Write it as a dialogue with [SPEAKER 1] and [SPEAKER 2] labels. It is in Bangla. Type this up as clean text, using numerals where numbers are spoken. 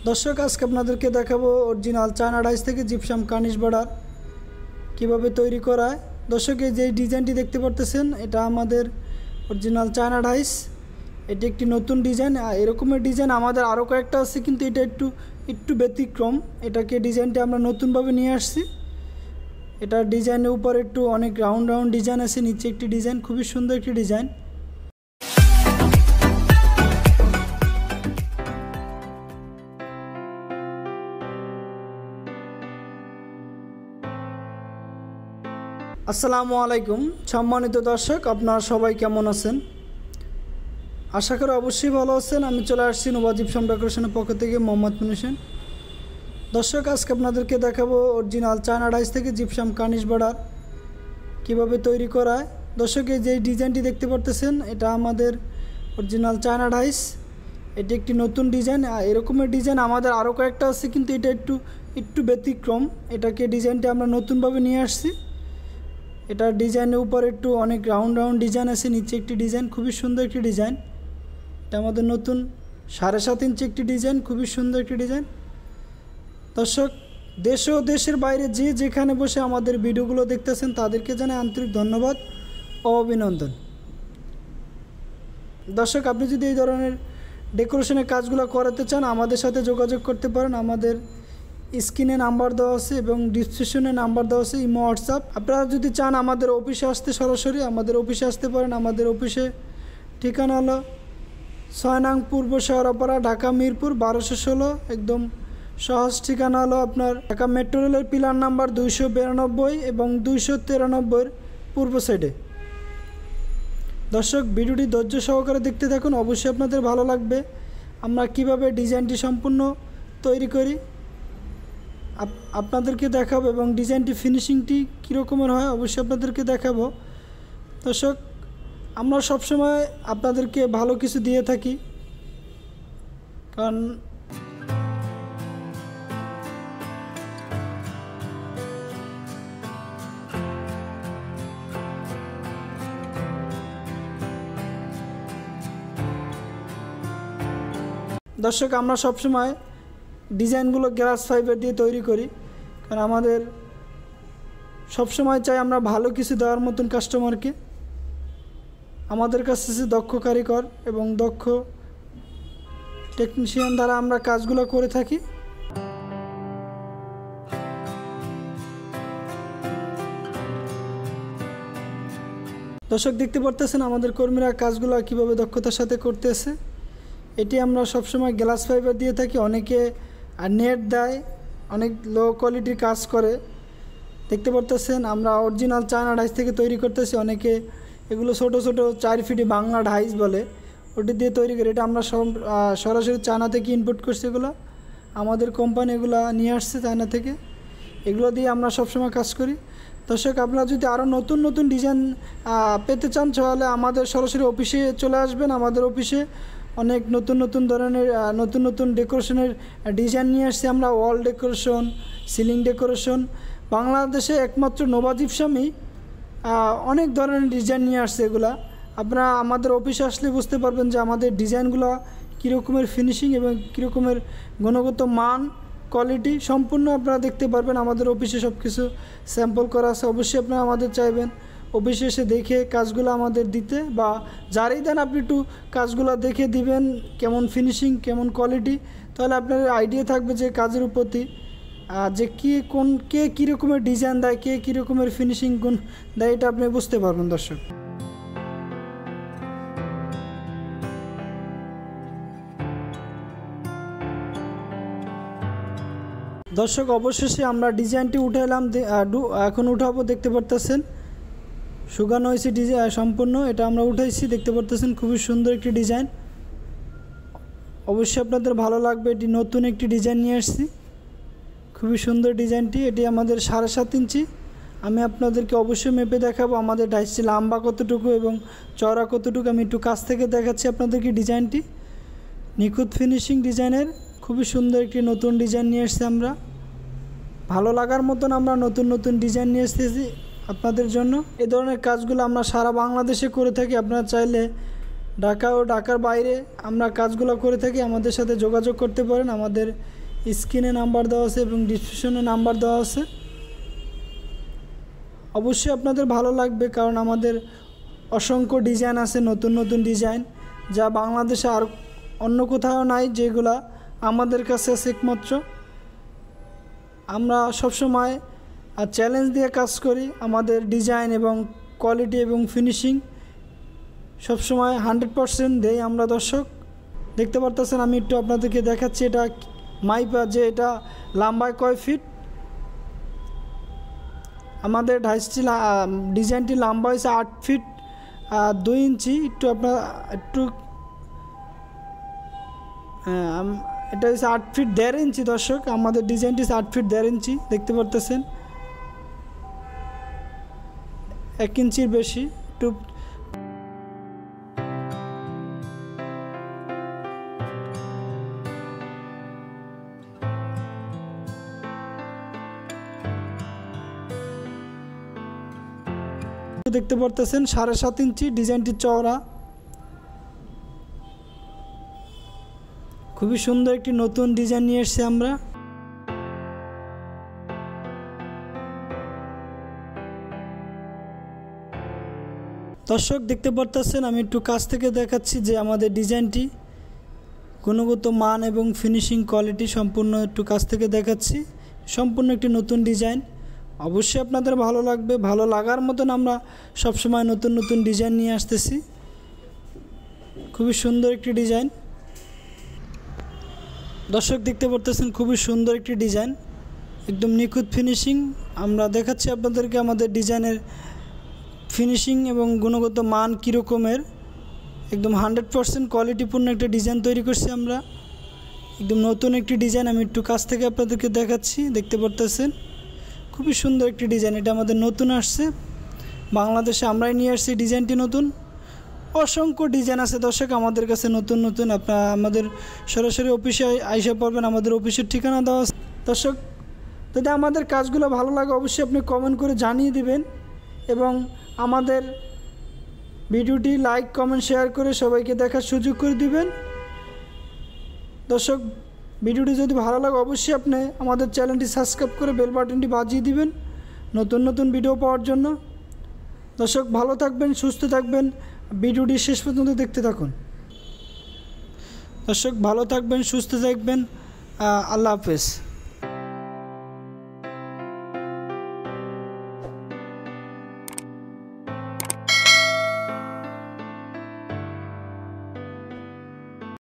[SPEAKER 1] দর্শক আজকে আপনাদেরকে দেখাবো অরিজিনাল চায়না ডাইস থেকে জিপসাম কার্নিশ বর্ডার কীভাবে তৈরি করা হয়। দর্শক এই যে ডিজাইনটি দেখতে পারতেছেন এটা আমাদের অরিজিনাল চায়না ডাইস। এটি একটি নতুন ডিজাইন। এরকমের ডিজাইন আমাদের আরও কয়েকটা আছে, কিন্তু এটা একটু ব্যতিক্রম। এটাকে ডিজাইনটা আমরা নতুনভাবে নিয়ে আসছি। এটার ডিজাইনের উপর একটু অনেক রাউন্ড ডিজাইন আছে, নিচে একটি ডিজাইন, খুবই সুন্দর একটি ডিজাইন। আসসালামু আলাইকুম সম্মানিত দর্শক, আপনারা সবাই কেমন আছেন? আশা করি অবশ্যই ভালো আছেন। আমি চলে আসছি নোভা জিপসাম ডেকোরেশনের পক্ষ থেকে, মোহাম্মদ মুনিসেন। দর্শক আজকে আপনাদেরকে দেখাবো অরিজিনাল চায়না ডাইস থেকে জিপসাম কার্নিশ বর্ডার কীভাবে তৈরি করা হয়। দর্শক এই যে ডিজাইনটি দেখতে পারতেছেন এটা আমাদের অরিজিনাল চায়না ডাইস। এটি একটি নতুন ডিজাইন। এরকমের ডিজাইন আমাদের আরও কয়েকটা আছে, কিন্তু এটা একটু ব্যতিক্রম। এটাকে ডিজাইনটা আমরা নতুনভাবে নিয়ে আসছি। এটার ডিজাইনের উপর একটু অনেক রাউন্ড ডিজাইন আছে, নিচে একটি ডিজাইন, খুবই সুন্দর একটি ডিজাইন। এটা আমাদের নতুন 7.5 ইঞ্চি একটি ডিজাইন, খুবই সুন্দর একটি ডিজাইন। দর্শক দেশ ও দেশের বাইরে যে যেখানে বসে আমাদের ভিডিওগুলো দেখতেছেন তাদেরকে জানাই আন্তরিক ধন্যবাদ ও অভিনন্দন। দর্শক আপনি যদি এই ধরনের ডেকোরেশনের কাজগুলো করাতে চান আমাদের সাথে যোগাযোগ করতে পারেন। আমাদের স্ক্রিনে নাম্বার দেওয়া আছে এবং ডিসক্রিপশনে নাম্বার দেওয়া আছে, ইমো, হোয়াটসঅ্যাপ। আপনারা যদি চান আমাদের অফিসে আসতে সরাসরি আমাদের অফিসে আসতে পারেন। আমাদের অফিসে ঠিকানা হলো 6 নং পূর্ব শেওড়াপাড়া, ঢাকা মিরপুর 1216। একদম সহজ ঠিকানা হলো আপনার ঢাকা মেট্রো রেলের পিলার নাম্বার 292 এবং 293 পূর্ব সাইডে। দর্শক ভিডিওটি ধৈর্য সহকারে দেখতে থাকুন, অবশ্যই আপনাদের ভালো লাগবে। আমরা কিভাবে ডিজাইনটি সম্পূর্ণ তৈরি করি আপনাদেরকে দেখাবো এবং ডিজাইনটি ফিনিশিংটি কীরকমের হয় অবশ্যই আপনাদেরকে দেখাবো। দর্শক আমরা সবসময় আপনাদেরকে ভালো কিছু দিয়ে থাকি, কারণ দর্শক আমরা সবসময় ডিজাইনগুলো গ্লাস ফাইবার দিয়ে তৈরি করি, কারণ আমাদের সবসময় চাই আমরা ভালো কিছু দেওয়ার মতন কাস্টমারকে। আমাদের কাছে দক্ষ কারিগর এবং দক্ষ টেকনিশিয়ান দ্বারা আমরা কাজগুলো করে থাকি। দর্শক দেখতে পারতেছেন আমাদের কর্মীরা কাজগুলো কীভাবে দক্ষতার সাথে করতেছে। এটি আমরা সবসময় গ্লাস ফাইবার দিয়ে থাকি। অনেকে নেট দেয়, অনেক লো কোয়ালিটির কাজ করে। দেখতে পারতেছেন আমরা অরিজিনাল চায়না ডাইস থেকে তৈরি করতেছি। অনেকে এগুলো ছোট 4 ফিটি বাংলা ডাইস বলে, ওটি দিয়ে তৈরি করি। এটা আমরা সরাসরি চায়না থেকে ইম্পোর্ট করছি। এগুলো আমাদের কোম্পানি এগুলো নিয়ে আসছে চায়না থেকে। এগুলো দিয়ে আমরা সবসময় কাজ করি। দর্শক আপনারা যদি আরও নতুন ডিজাইন পেতে চান তাহলে আমাদের সরাসরি অফিসে চলে আসবেন। আমাদের অফিসে অনেক নতুন ধরনের নতুন ডেকোরেশনের ডিজাইন নিয়ে আসছি আমরা। ওয়াল ডেকোরেশন, সিলিং ডেকোরেশন, বাংলাদেশে একমাত্র নোভা জিপসামই অনেক ধরনের ডিজাইন নিয়ে আসছে। এগুলা আপনারা আমাদের অফিসে আসলে বুঝতে পারবেন যে আমাদের ডিজাইনগুলো কীরকমের ফিনিশিং এবং কীরকমের গুণগত মান, কোয়ালিটি সম্পূর্ণ আপনারা দেখতে পারবেন। আমাদের অফিসে সব কিছু স্যাম্পল করা আছে। অবশ্যই আপনারা আমাদের চাইবেন অফিসে এসে দেখে কাজগুলো আমাদের দিতে, বা যারই দেন আপনি একটু কাজগুলো দেখে দিবেন কেমন ফিনিশিং, কেমন কোয়ালিটি, তাহলে আপনার আইডিয়া থাকবে যে কাজের প্রতি যে কে কী রকমের ডিজাইন দেয়, কে কী রকমের ফিনিশিং গুণ দেয়, এটা আপনি বুঝতে পারবেন। দর্শক অবশেষে আমরা ডিজাইনটি উঠাইলাম, এখন উঠাবো। দেখতে পারতেছেন শুকানো হয়েছে ডিজাইন সম্পূর্ণ। এটা আমরা উঠাইছি, দেখতে পারতেছেন খুবই সুন্দর একটি ডিজাইন। অবশ্যই আপনাদের ভালো লাগবে। এটি নতুন একটি ডিজাইন নিয়ে আসছি, খুবই সুন্দর ডিজাইনটি। এটি আমাদের 7.5 ইঞ্চি। আমি আপনাদেরকে অবশ্যই মেপে দেখাবো আমাদের ডাইসটি লম্বা কতটুকু এবং চওড়া কতটুকু। আমি একটু কাছ থেকে দেখাচ্ছি আপনাদেরকে ডিজাইনটি। নিখুঁত ফিনিশিং ডিজাইনের খুবই সুন্দর একটি নতুন ডিজাইন নিয়ে আসছি আমরা। ভালো লাগার মতন আমরা নতুন ডিজাইন নিয়ে এসেছি আপনাদের জন্য। এই ধরনের কাজগুলো আমরা সারা বাংলাদেশে করে থাকি। আপনারা চাইলে ঢাকা ও ঢাকার বাইরে আমরা কাজগুলো করে থাকি। আমাদের সাথে যোগাযোগ করতে পারেন। আমাদের স্ক্রিনে নাম্বার দেওয়া আছে এবং ডিসক্রিপশনে নাম্বার দেওয়া আছে। অবশ্যই আপনাদের ভালো লাগবে, কারণ আমাদের অসংখ্য ডিজাইন আছে, নতুন নতুন ডিজাইন, যা বাংলাদেশে আর অন্য কোথাও নাই, যেগুলা আমাদের কাছে আছে একমাত্র। আমরা সবসময় চ্যালেঞ্জ দিয়ে কাজ করি। আমাদের ডিজাইন এবং কোয়ালিটি এবং ফিনিশিং সবসময় 100% দেই আমরা। দর্শক দেখতে পারতেছেন, আমি একটু আপনাদেরকে দেখাচ্ছি এটা মাইপা, যে এটা লম্বায় কয় ফিট। আমাদের ডিজাইনটি লম্বা হয়েছে 8 ফিট 2 ইঞ্চি। একটু আপনার এটা হচ্ছে 8 ফিট 1.5 ইঞ্চি। দর্শক আমাদের ডিজাইনটি 8 ফিট 1.5 ইঞ্চি, দেখতে পারতেছেন, 1 ইঞ্চির বেশি। একটু দেখতে পারতেছেন 7.5 ইঞ্চি ডিজাইনটি চওড়া। খুবই সুন্দর একটি নতুন ডিজাইন নিয়ে এসেছি আমরা। দর্শক দেখতে পারতেছেন, আমি একটু কাছ থেকে দেখাচ্ছি যে আমাদের ডিজাইনটি গুণগত মান এবং ফিনিশিং কোয়ালিটি সম্পূর্ণ একটু কাছ থেকে দেখাচ্ছি। সম্পূর্ণ একটি নতুন ডিজাইন, অবশ্যই আপনাদের ভালো লাগবে। ভালো লাগার মতন আমরা সবসময় নতুন নতুন ডিজাইন নিয়ে আসতেছি। খুবই সুন্দর একটি ডিজাইন। দর্শক দেখতে পারতেছেন, খুবই সুন্দর একটি ডিজাইন, একদম নিখুঁত ফিনিশিং। আমরা দেখাচ্ছি আপনাদেরকে আমাদের ডিজাইনের ফিনিশিং এবং গুণগত মান কীরকমের। একদম 100% কোয়ালিটিপূর্ণ একটা ডিজাইন তৈরি করছি আমরা। একদম নতুন একটি ডিজাইন, আমি একটু কাছ থেকে আপনাদেরকে দেখাচ্ছি। দেখতে পারতেছেন, খুবই সুন্দর একটি ডিজাইন। এটা আমাদের নতুন আসছে, বাংলাদেশে আমরাই নিয়ে আসছি ডিজাইনটি নতুন। অসংখ্য ডিজাইন আছে দর্শক আমাদের কাছে নতুন নতুন। আপনারা আমাদের সরাসরি অফিসে আইসা পড়বেন, আমাদের অফিসের ঠিকানা দেওয়া আছে। দর্শক যদি আমাদের কাজগুলো ভালো লাগে অবশ্যই আপনি কমেন্ট করে জানিয়ে দিবেন, এবং আমাদের ভিডিওটি লাইক কমেন্ট শেয়ার করে সবাইকে দেখার সুযোগ করে দিবেন। দর্শক ভিডিওটি যদি ভালো লাগে অবশ্যই আপনি আমাদের চ্যানেলটি সাবস্ক্রাইব করে বেল বাটনটি বাজিয়ে দিবেন নতুন নতুন ভিডিও পাওয়ার জন্য। দর্শক ভালো থাকবেন, সুস্থ থাকবেন, ভিডিওটি শেষ পর্যন্ত দেখতে থাকুন। দর্শক ভালো থাকবেন, সুস্থ থাকবেন, আল্লাহ হাফেজ।